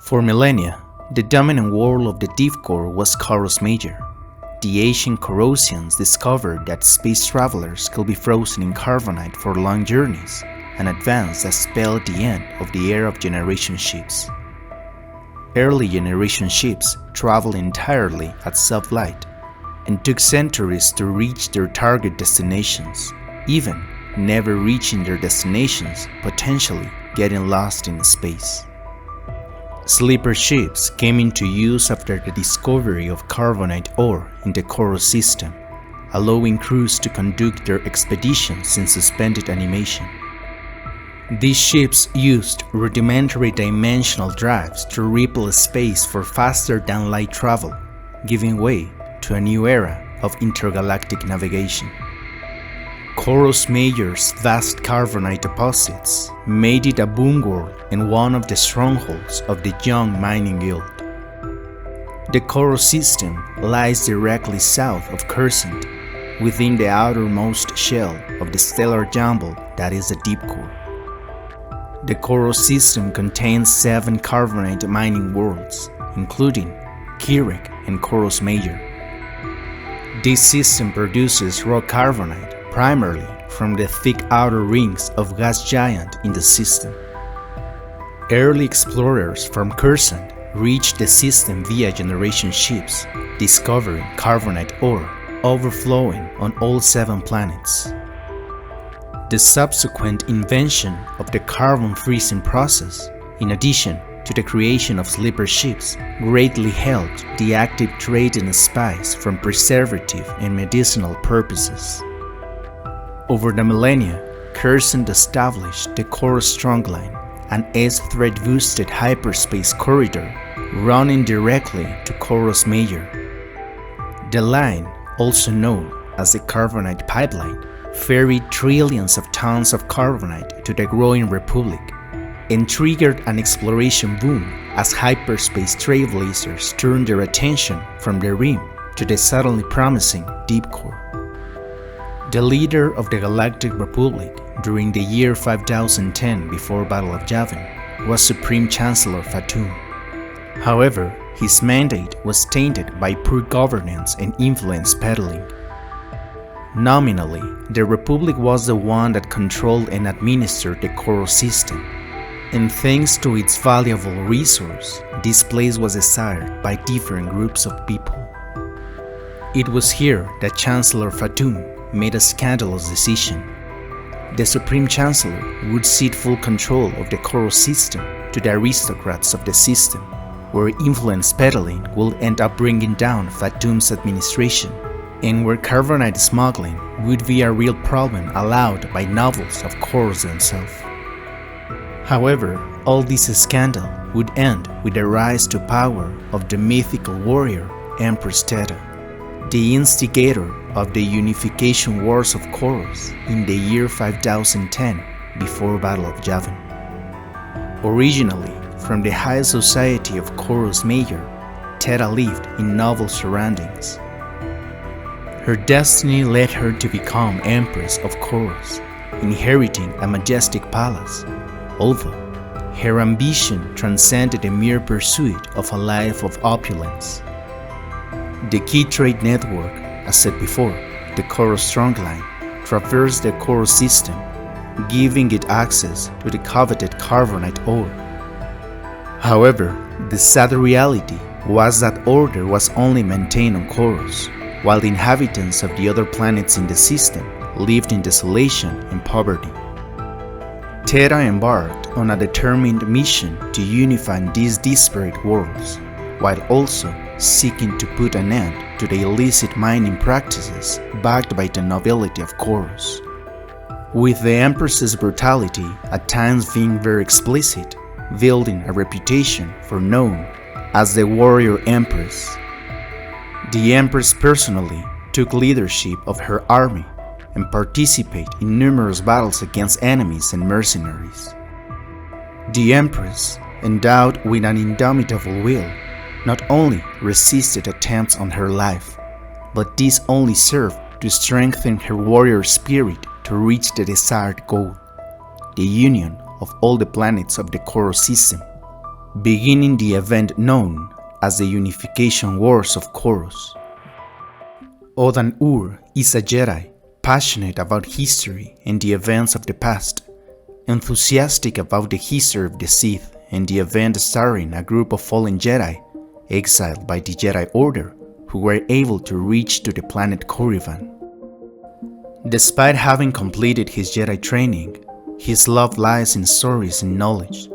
For millennia, the dominant world of the Deep Core was Koros Major. The ancient Korosians discovered that space travelers could be frozen in carbonite for long journeys, an advance that spelled the end of the era of generation ships. Early generation ships traveled entirely at sublight and took centuries to reach their target destinations, even never reaching their destinations, potentially getting lost in space. Sleeper ships came into use after the discovery of carbonite ore in the Koros system, allowing crews to conduct their expeditions in suspended animation. These ships used rudimentary dimensional drives to ripple space for faster-than-light travel, giving way to a new era of intergalactic navigation. Koros Major's vast carbonite deposits made it a boom world and one of the strongholds of the young mining guild. The Koros system lies directly south of Gossett, within the outermost shell of the stellar jumble that is the Deep Core. The Koros system contains 7 carbonite mining worlds, including Kirek and Koros Major. This system produces raw carbonite primarily from the thick outer rings of gas giant in the system. Early explorers from Gossett reached the system via generation ships, discovering carbonite ore overflowing on all 7 planets. The subsequent invention of the carbon freezing process, in addition to the creation of sleeper ships, greatly helped the active trade in spice from preservative and medicinal purposes. Over the millennia, Gossett established the Koros Strongline, an S-thread-boosted hyperspace corridor running directly to Koros Major. The line, also known as the Carbonite Pipeline, ferried trillions of tons of carbonite to the growing Republic and triggered an exploration boom as hyperspace trailblazers turned their attention from the Rim to the suddenly promising Deep Core. The leader of the Galactic Republic during the year 5010 before Battle of Yavin was Supreme Chancellor Fatum. However, his mandate was tainted by poor governance and influence peddling. Nominally, the Republic was the one that controlled and administered the Koros system, and thanks to its valuable resource, this place was desired by different groups of people. It was here that Chancellor Fatum made a scandalous decision. The Supreme Chancellor would cede full control of the Koros system to the aristocrats of the system, where influence peddling would end up bringing down Fatum's administration, and where carbonite smuggling would be a real problem allowed by nobles of Koros themselves. However, all this scandal would end with the rise to power of the mythical warrior Empress Teta, the instigator of the Unification Wars of Koros in the year 5010 before Battle of Yavin. Originally from the high society of Koros Major, Teta lived in noble surroundings. Her destiny led her to become Empress of Koros, inheriting a majestic palace, although her ambition transcended the mere pursuit of a life of opulence. The key trade network, as said before, the Koros Strongline, traversed the Koros system, giving it access to the coveted carbonite ore. However, the sad reality was that order was only maintained on Koros, while the inhabitants of the other planets in the system lived in desolation and poverty. Teta embarked on a determined mission to unify these disparate worlds, while also seeking to put an end to the illicit mining practices backed by the nobility of Koros. With the Empress's brutality at times being very explicit, building a reputation for known as the Warrior Empress. The Empress personally took leadership of her army and participated in numerous battles against enemies and mercenaries. The Empress, endowed with an indomitable will, not only resisted attempts on her life, but this only served to strengthen her warrior spirit to reach the desired goal, the union of all the planets of the Koros system. beginning the event known as the Unification Wars of Koros. Odan-Ur is a Jedi, passionate about history and the events of the past, enthusiastic about the history of the Sith and the event starring a group of fallen Jedi exiled by the Jedi Order who were able to reach to the planet Korriban. Despite having completed his Jedi training, his love lies in stories and knowledge.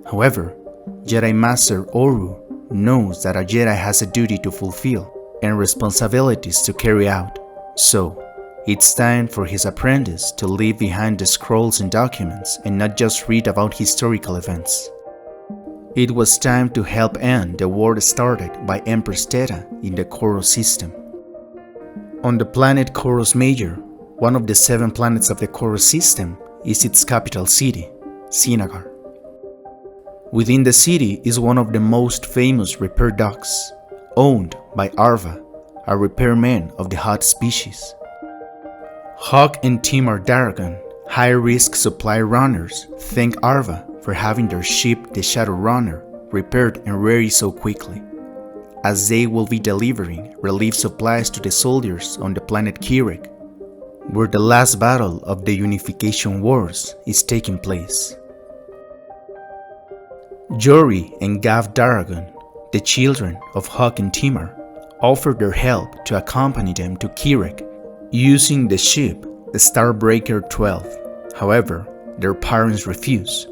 However, Jedi Master Oru knows that a Jedi has a duty to fulfill and responsibilities to carry out, so it's time for his apprentice to leave behind the scrolls and documents and not just read about historical events. It was time to help end the war started by Empress Teta in the Koros system. On the planet Koros Major, one of the 7 planets of the Koros system, is its capital city, Sinagar. Within the city is one of the most famous repair docks, owned by Arva, a repairman of the Hot species. Hawk and Timar Daragon, high-risk supply runners, thank Arva for having their ship, the Shadow Runner, repaired and ready so quickly, as they will be delivering relief supplies to the soldiers on the planet Kirek, where the last battle of the Unification Wars is taking place. Jory and Gav Daragon, the children of Hawk and Timar, offered their help to accompany them to Kirek using the ship Starbreaker 12. However, their parents refuse,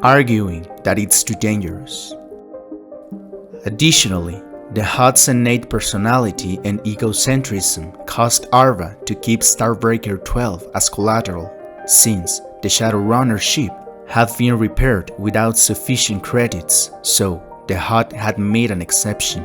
arguing that it's too dangerous. Additionally, the Hutt's innate personality and egocentrism caused Arva to keep Starbreaker 12 as collateral, since the Shadowrunner ship had been repaired without sufficient credits, so the Hutt had made an exception.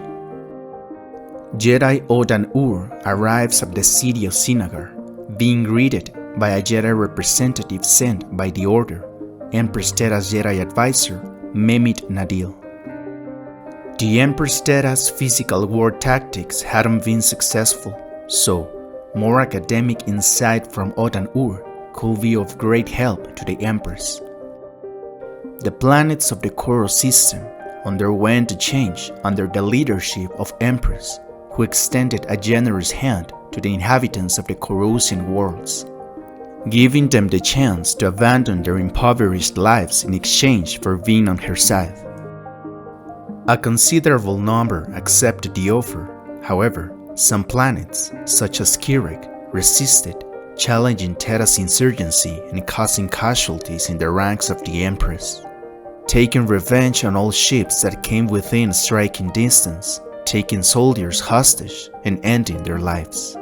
Jedi Odan-Ur arrives at the city of Sinagar, being greeted by a Jedi representative sent by the Order, Empress Teta's Jedi advisor, Memit Nadil. The Empress Teta's physical war tactics hadn't been successful, so more academic insight from Odan-Ur could be of great help to the Empress. The planets of the Koros system underwent a change under the leadership of Empress, who extended a generous hand to the inhabitants of the Korosian worlds, giving them the chance to abandon their impoverished lives in exchange for being on her side. A considerable number accepted the offer. However, some planets, such as Kirek, resisted, challenging Teta's insurgency and causing casualties in the ranks of the Empress, taking revenge on all ships that came within striking distance, taking soldiers hostage and ending their lives.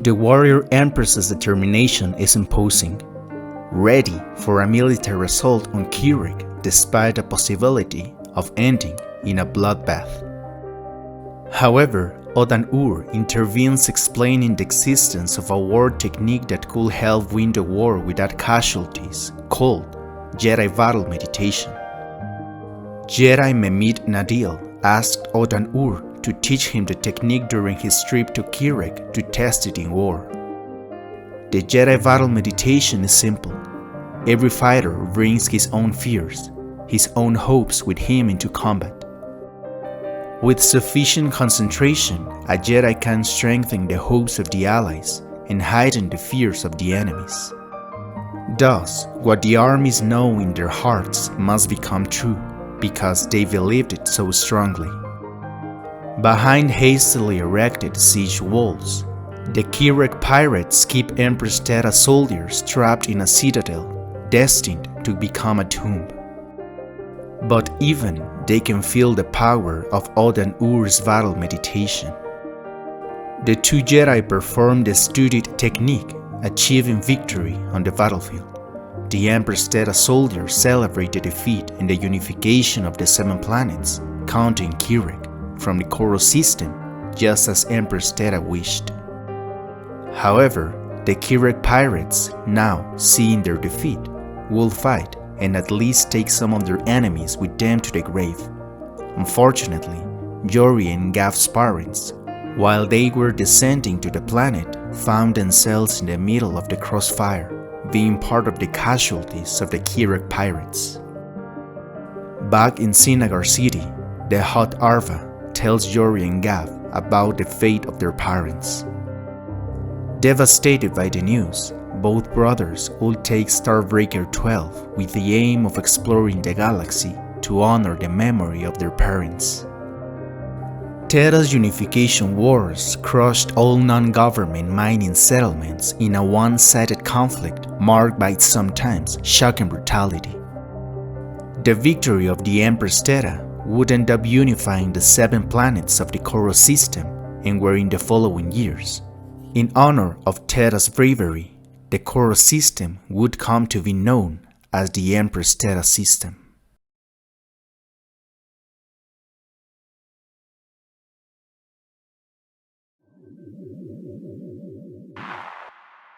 The warrior Empress's determination is imposing, ready for a military assault on Kirek despite the possibility of ending in a bloodbath. However, Odan-Ur intervenes, explaining the existence of a war technique that could help win the war without casualties, called Jedi Battle Meditation. Jedi Memit Nadil asked Odan-Ur to teach him the technique during his trip to Kirek to test it in war. The Jedi Battle Meditation is simple. Every fighter brings his own fears, his own hopes with him into combat. With sufficient concentration, a Jedi can strengthen the hopes of the allies and heighten the fears of the enemies. Thus, what the armies know in their hearts must become true, because they believed it so strongly. Behind hastily erected siege walls, the Kirek pirates keep Empress Teta soldiers trapped in a citadel, destined to become a tomb. But even they can feel the power of Odan-Ur's battle meditation. The two Jedi performed the studied technique, achieving victory on the battlefield. The Empress Teta soldiers celebrate the defeat and the unification of the 7 planets, counting Kirek from the Koros system, just as Empress Teta wished. However, the Kirek pirates, now seeing their defeat, will fight and at least take some of their enemies with them to the grave. Unfortunately, Jory and Gav's parents, while they were descending to the planet, found themselves in the middle of the crossfire, being part of the casualties of the Kirek pirates. Back in Sinagar City, the hot Arva tells Yori and Gav about the fate of their parents. Devastated by the news, both brothers will take Starbreaker 12 with the aim of exploring the galaxy to honor the memory of their parents. Teta's Unification Wars crushed all non-government mining settlements in a one-sided conflict marked by sometimes shocking brutality. The victory of the Empress Teta would end up unifying the 7 planets of the Koros system, and were in the following years. In honor of Teta's bravery, the Koros system would come to be known as the Empress Teta system.